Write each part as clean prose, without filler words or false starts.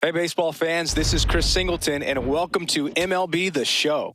Hey, baseball fans, this is Chris Singleton, and welcome to MLB The Show.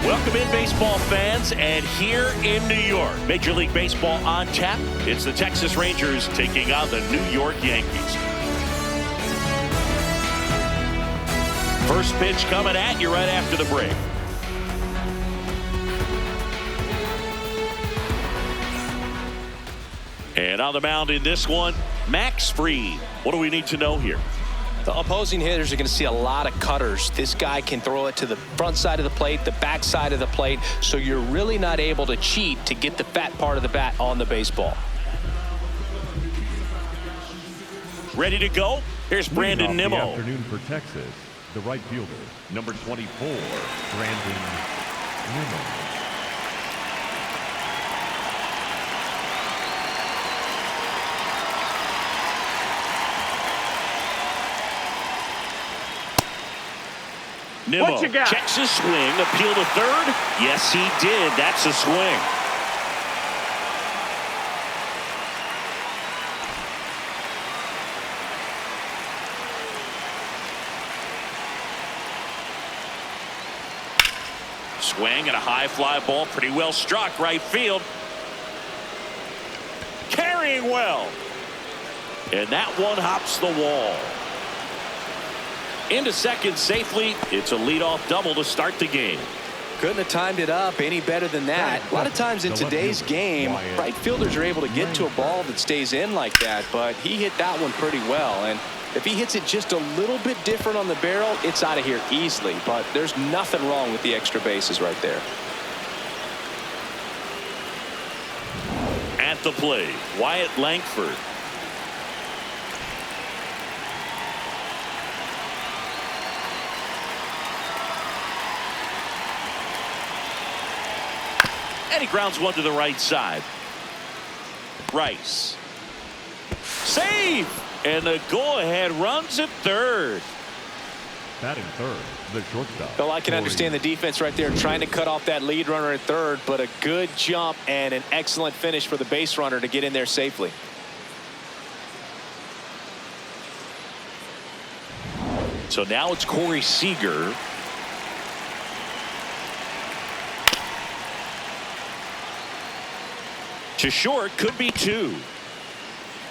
Welcome in, baseball fans, and here in New York, Major League Baseball on tap. It's the Texas Rangers taking on the New York Yankees. First pitch coming at you right after the break. And on the mound in this one, Max Fried. What do we need to know here? The opposing hitters are going to see a lot of cutters. This guy can throw it to the front side of the plate, the back side of the plate, so you're really not able to cheat to get the fat part of the bat on the baseball. Ready to go? Here's Brandon Nimmo. The afternoon for Texas, the right fielder, number 24, Brandon Nimmo. Nimmo checks his swing, appeal to third. Yes, he did. That's a swing. Swing and a high fly ball, pretty well struck right field. Carrying well. And that one hops the wall. Into second safely. It's a leadoff double to start the game. Couldn't have timed it up any better than that. A lot of times in today's game, right fielders are able to get to a ball that stays in like that, but he hit that one pretty well. And if he hits it just a little bit different on the barrel, it's out of here easily. But there's nothing wrong with the extra bases right there. At the plate, Wyatt Langford. And he grounds one to the right side. Rice. Save! And the go-ahead runs at third. Batting third, the shortstop. Well, I can understand the defense right there trying to cut off that lead runner at third, but a good jump and an excellent finish for the base runner to get in there safely. So now it's Corey Seager. To short, could be two.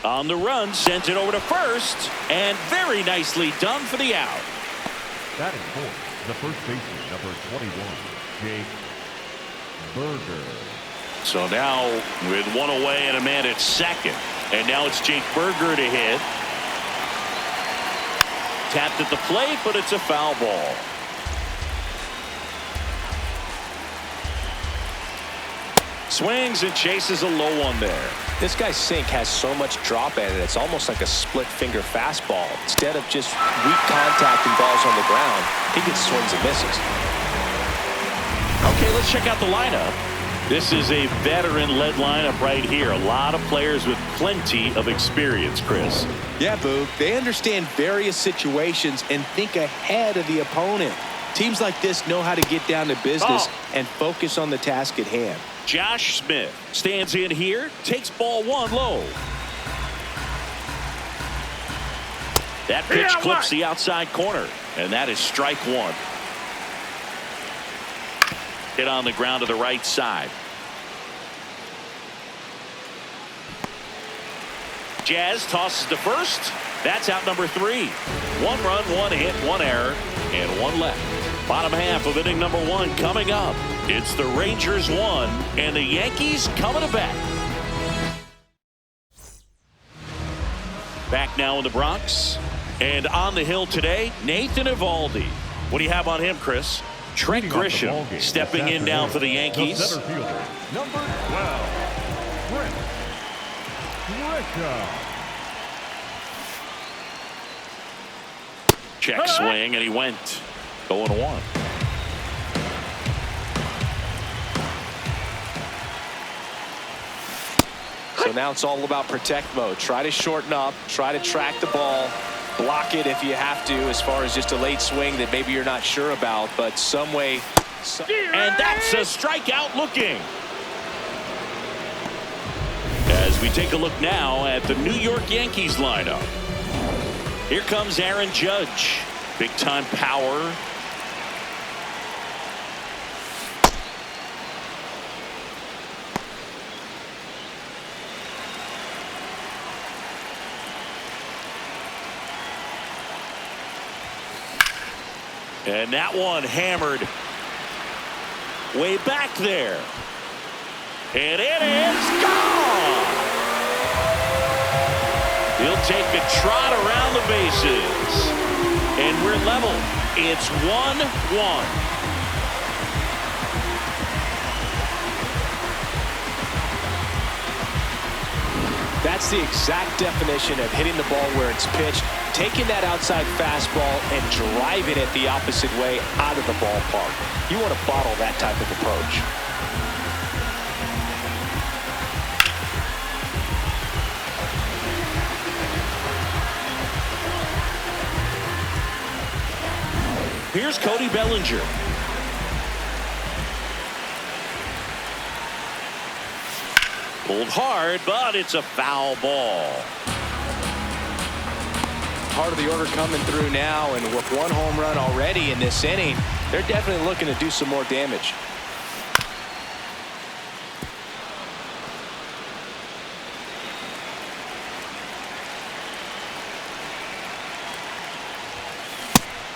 On the run, sent it over to first, and very nicely done for the out. Batting fourth, the first baseman, number 21, Jake Berger. So now with one away and a man at second, and now it's Jake Berger to hit. Tapped at the plate, but it's a foul ball. Swings and chases a low one there. This guy's sink has so much drop in it, it's almost like a split finger fastball. Instead of just weak contact and balls on the ground, he gets swings and misses. Okay, let's check out the lineup. This is a veteran-led lineup right here. A lot of players with plenty of experience, Chris. Yeah, Boog. They understand various situations and think ahead of the opponent. Teams like this know how to get down to business and focus on the task at hand. Josh Smith stands in here, takes ball one low. That pitch clips the outside corner, and that is strike one. Hit on the ground to the right side. Jazz tosses to first. That's out number 3. 1 run, 1 hit, 1 error, and 1 left. Bottom half of inning number 1 coming up. It's the Rangers 1 and the Yankees coming to bat. Back now in the Bronx. And on the hill today, Nathan Eovaldi. What do you have on him, Chris? Trent Grisham stepping in now for the Yankees. The center fielder, number 12, Trent Grisham. Check swing, and he went 0-1. So now it's all about protect mode. Try to shorten up, try to track the ball, block it if you have to, as far as just a late swing that maybe you're not sure about, but some way. And that's a strikeout looking. As we take a look now at the New York Yankees lineup. Here comes Aaron Judge. Big time power. And that one hammered way back there. And it is gone. He'll take a trot around the bases. And we're level. It's 1-1. That's the exact definition of hitting the ball where it's pitched, taking that outside fastball and driving it the opposite way out of the ballpark. You want to bottle that type of approach. Here's Cody Bellinger. Pulled hard, but it's a foul ball. Part of the order coming through now, and with 1 home run already in this inning, they're definitely looking to do some more damage.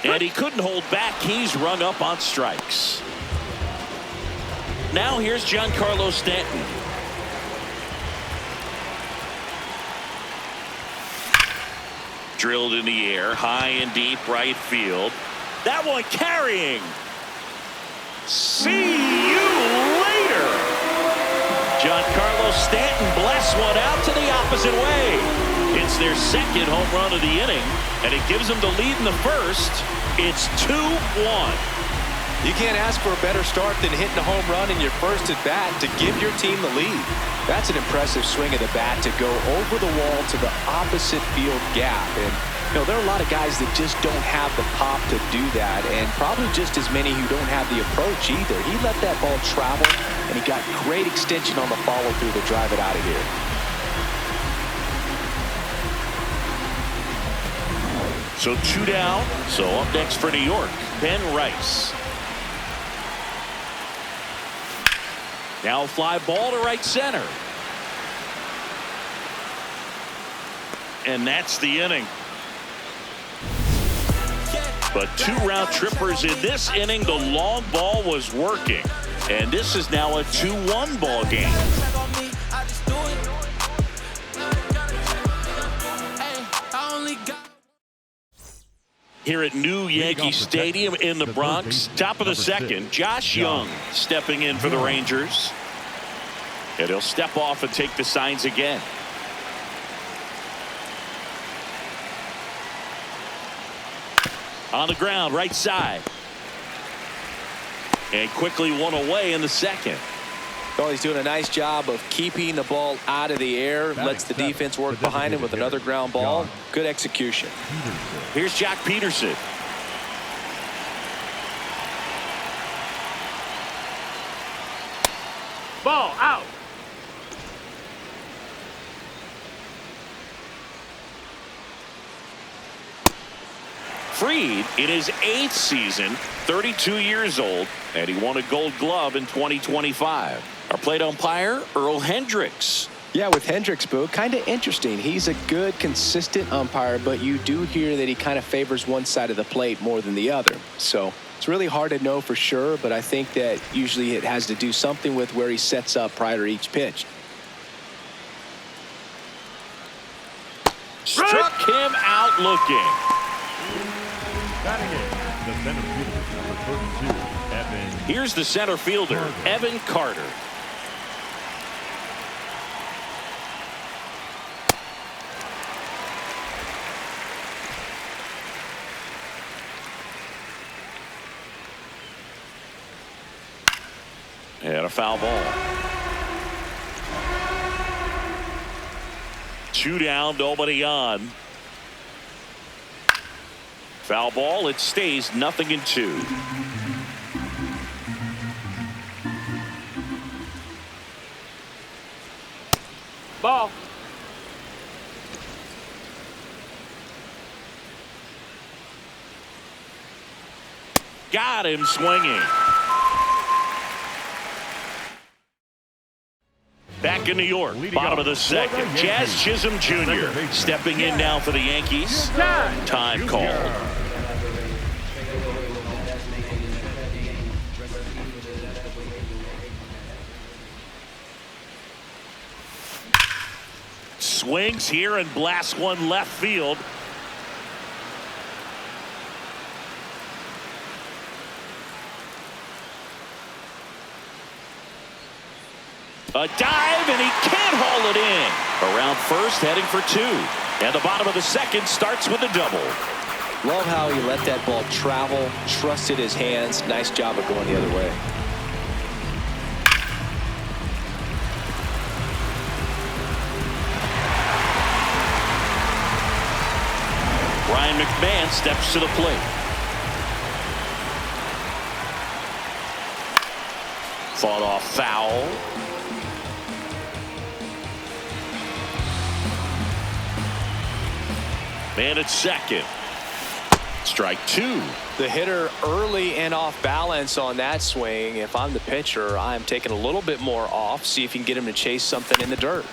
And he couldn't hold back. He's rung up on strikes. Now here's Giancarlo Stanton. Drilled in the air, high and deep right field. That one carrying. See you later. Giancarlo Stanton blasts one out to the opposite way. It's their second home run of the inning, and it gives them the lead in the first. It's 2-1. You can't ask for a better start than hitting a home run in your first at bat to give your team the lead. That's an impressive swing of the bat to go over the wall to the opposite field gap. And you know, there are a lot of guys that just don't have the pop to do that, and probably just as many who don't have the approach either. He let that ball travel, and he got great extension on the follow-through to drive it out of here. So 2 down. So up next for New York, Ben Rice. Now fly ball to right center. And that's the inning. But 2 round trippers in this inning. The long ball was working. And this is now a 2-1 ball game. Here at New Yankee Stadium in the Bronx, top of the second, Josh Young stepping in for the Rangers. And he'll step off and take the signs again. On the ground, right side. And quickly one away in the second. Well, he's doing a nice job of keeping the ball out of the air. Lets the defense work behind him with another ground ball. Good execution. Here's Jack Peterson. Ball out. Fried in his 8th season, 32 years old, and he won a Gold Glove in 2025. Our plate umpire, Earl Hendricks. Yeah, with Hendricks, Boo, kind of interesting. He's a good, consistent umpire, but you do hear that he kind of favors one side of the plate more than the other. So it's really hard to know for sure, but I think that usually it has to do something with where he sets up prior to each pitch. Struck him out looking. Batting in, the center fielder, number 32, Evan. Here's the center fielder, Evan Carter. And a foul ball. 2 down, nobody on. Foul ball, it stays 0-2. Ball. Got him swinging. Back in New York, bottom of the second. Jazz Chisholm Jr. stepping in now for the Yankees. Time called. Swings here and blasts one left field. A dive, and he can't haul it in. Around first, heading for 2. And the bottom of the second starts with a double. Love how he let that ball travel, trusted his hands. Nice job of going the other way. Brian McMahon steps to the plate. Fought off foul. Man at second. Strike 2. The hitter early and off balance on that swing. If I'm the pitcher, I'm taking a little bit more off. See if you can get him to chase something in the dirt.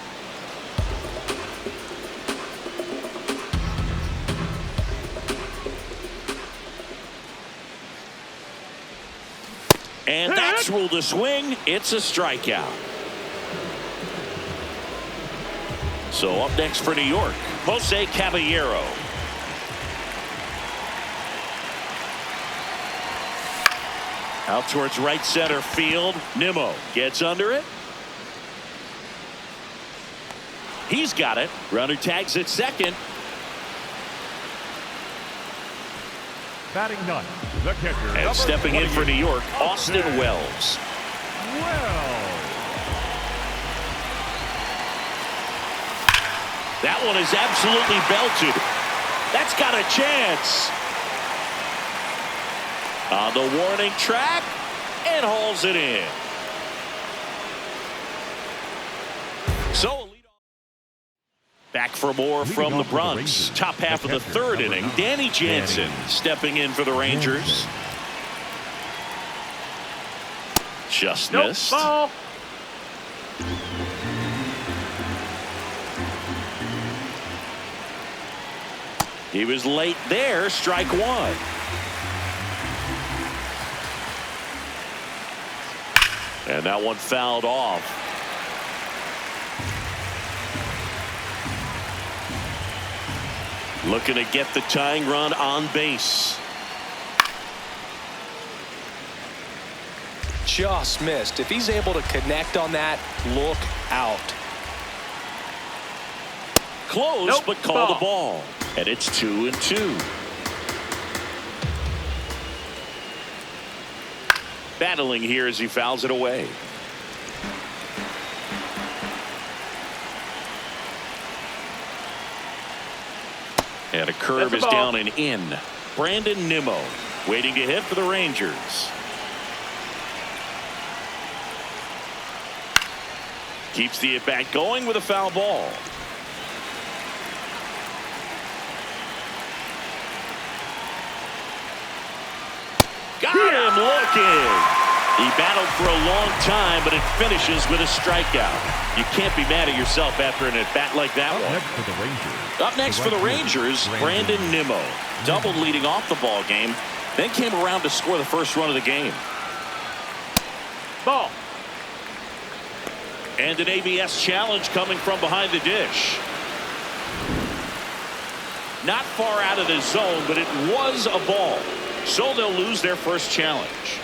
And that's ruled a swing. It's a strikeout. So up next for New York, Jose Caballero. Out towards right center field. Nimmo gets under it. He's got it. Runner tags at second. Batting ninth, the catcher. And stepping in for New York, Austin Wells. That one is absolutely belted. That's got a chance. On the warning track, and hauls it in. So back for more from the Bronx. Top half of the third inning. Danny Jansen stepping in for the Rangers. Just missed. Ball. He was late there. Strike 1. And that one fouled off. Looking to get the tying run on base. Just missed. If he's able to connect on that, look out. Close, Nope, but call the ball. And it's 2-2. Battling here as he fouls it away. And a curve is down and in. Brandon Nimmo waiting to hit for the Rangers. Keeps the at-bat going with a foul ball. Got him looking. He battled for a long time, but it finishes with a strikeout. You can't be mad at yourself after an at-bat like that one. Up next for the Rangers, Brandon Nimmo. Doubled leading off the ball game, then came around to score the first run of the game. Ball. And an ABS challenge coming from behind the dish. Not far out of the zone, but it was a ball. So they'll lose their first challenge.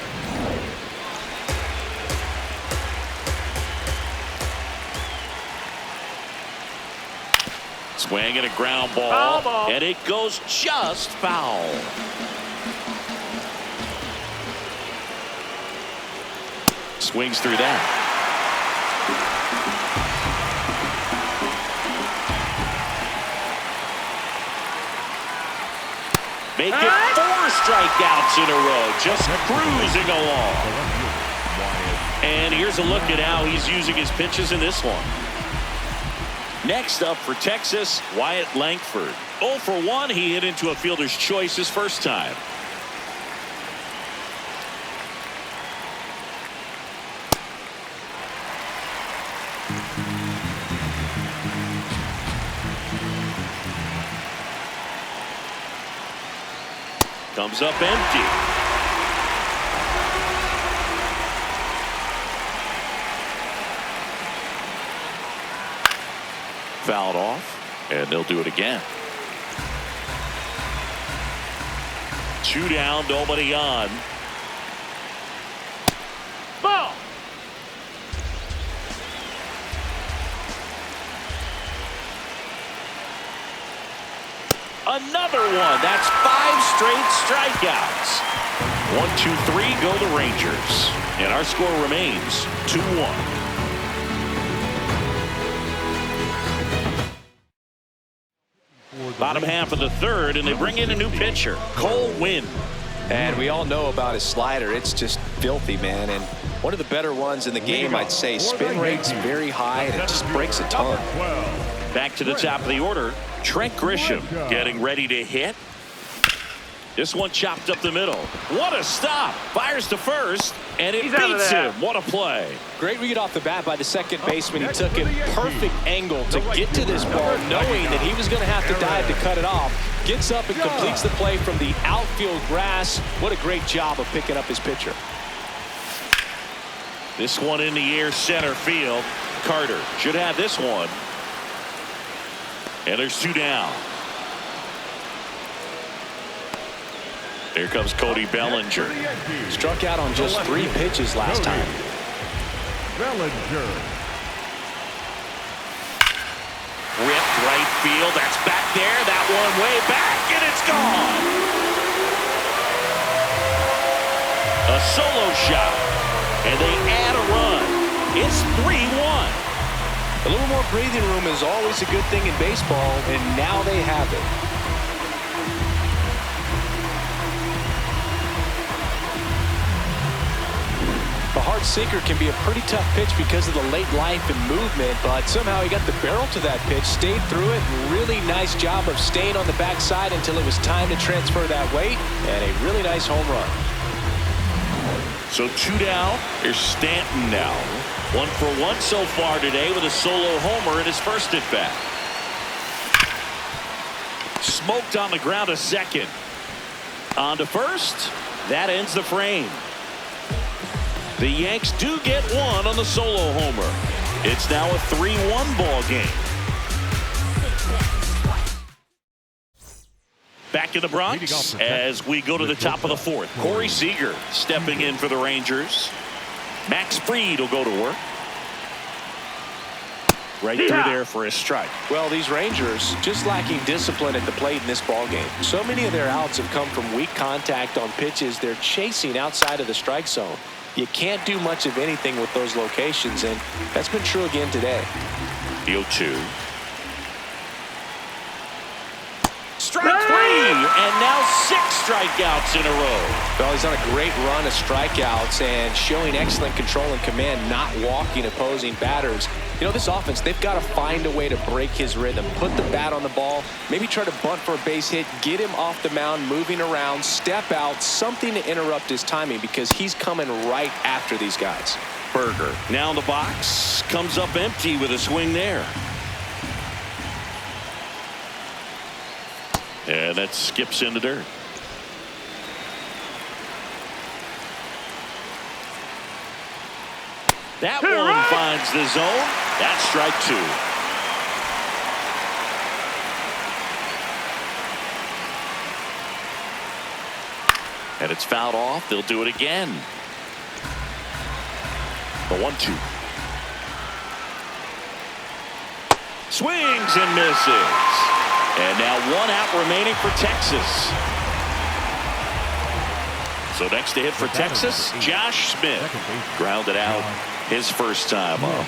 Swing and a ground ball. Foul ball. And it goes just foul. Swings through that. Make it 4 strikeouts in a row, just cruising along. And here's a look at how he's using his pitches in this one. Next up for Texas, Wyatt Langford. 0 for 1, he hit into a fielder's choice his first time. Comes up empty. Fouled off, and they'll do it again. 2 down, nobody on. Ball. Another one. That's 5 straight strikeouts. 1, 2, 3 go the Rangers. And our score remains 2-1. Bottom half of the third, and they bring in a new pitcher, Cole Winn. And we all know about his slider. It's just filthy, man. And one of the better ones in the game, I'd say. Spin rate's very high, and it just breaks a ton. Back to the top of the order, Trent Grisham getting ready to hit. This one chopped up the middle. What a stop. Fires to first, and it beats him. What a play. Great read off the bat by the second baseman. He took a perfect angle to get to this ball, knowing that he was going to have to dive to cut it off. Gets up and completes the play from the outfield grass. What a great job of picking up his pitcher. This one in the air, center field. Carter should have this one. And there's 2 down. Here comes Cody Bellinger. Struck out on just 3 pitches last time. Bellinger. Ripped right field. That's back there. That one way back, and it's gone. A solo shot, and they add a run. It's 3-1. A little more breathing room is always a good thing in baseball, and now they have it. The hard sinker can be a pretty tough pitch because of the late life and movement, but somehow he got the barrel to that pitch, stayed through it, and really nice job of staying on the backside until it was time to transfer that weight, and a really nice home run. So 2 down. Here's Stanton now. 1 for 1 so far today with a solo homer in his first at bat. Smoked on the ground a second. On to first. That ends the frame. The Yanks do get 1 on the solo homer. It's now a 3-1 ball game. back in the Bronx as we go to the top of the fourth. Corey Seager stepping in for the Rangers. Max Fried will go to work. Right through there for a strike. Well, these Rangers just lacking discipline at the plate in this ball game. So many of their outs have come from weak contact on pitches they're chasing outside of the strike zone. You can't do much of anything with those locations, and that's been true again today. The 0-2. Strike three, and now 6 strikeouts in a row. Well, he's on a great run of strikeouts and showing excellent control and command, not walking opposing batters. You know, this offense, they've got to find a way to break his rhythm, put the bat on the ball, maybe try to bunt for a base hit, get him off the mound, moving around, step out, something to interrupt his timing because he's coming right after these guys. Berger now in the box, comes up empty with a swing there. And that skips in the dirt. That one finds the zone. That's strike 2. And it's fouled off. They'll do it again. The 1-2. Swings and misses. And now 1 out remaining for Texas. So next to hit for Texas, Josh Smith. Grounded out his first time up.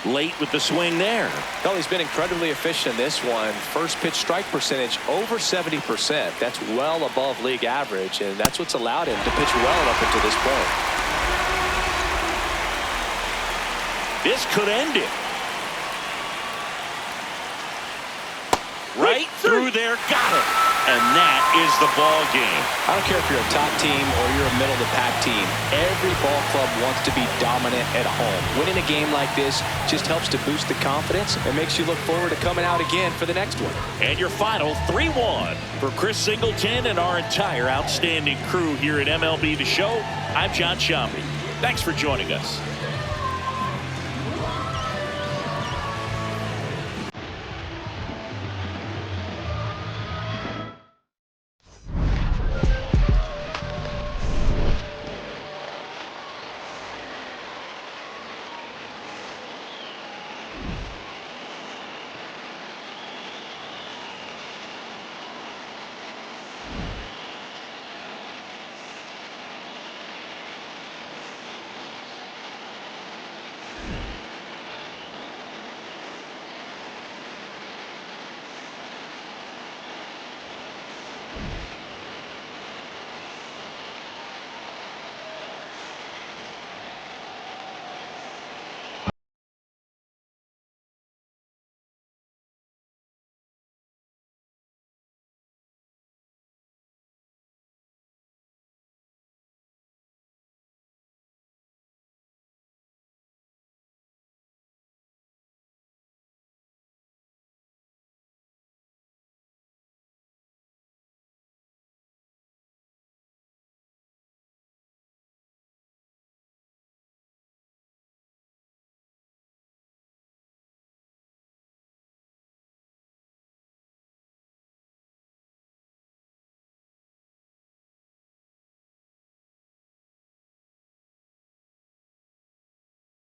Late with the swing there. Well, he's been incredibly efficient in this one. First pitch strike percentage over 70%. That's well above league average, and that's what's allowed him to pitch well up until this point. This could end it. Right through there, got it. And that is the ball game. I don't care if you're a top team or you're a middle-of-the-pack team. Every ball club wants to be dominant at home. Winning a game like this just helps to boost the confidence and makes you look forward to coming out again for the next one. And your final 3-1 for Chris Singleton and our entire outstanding crew here at MLB The Show. I'm John Shambi. Thanks for joining us.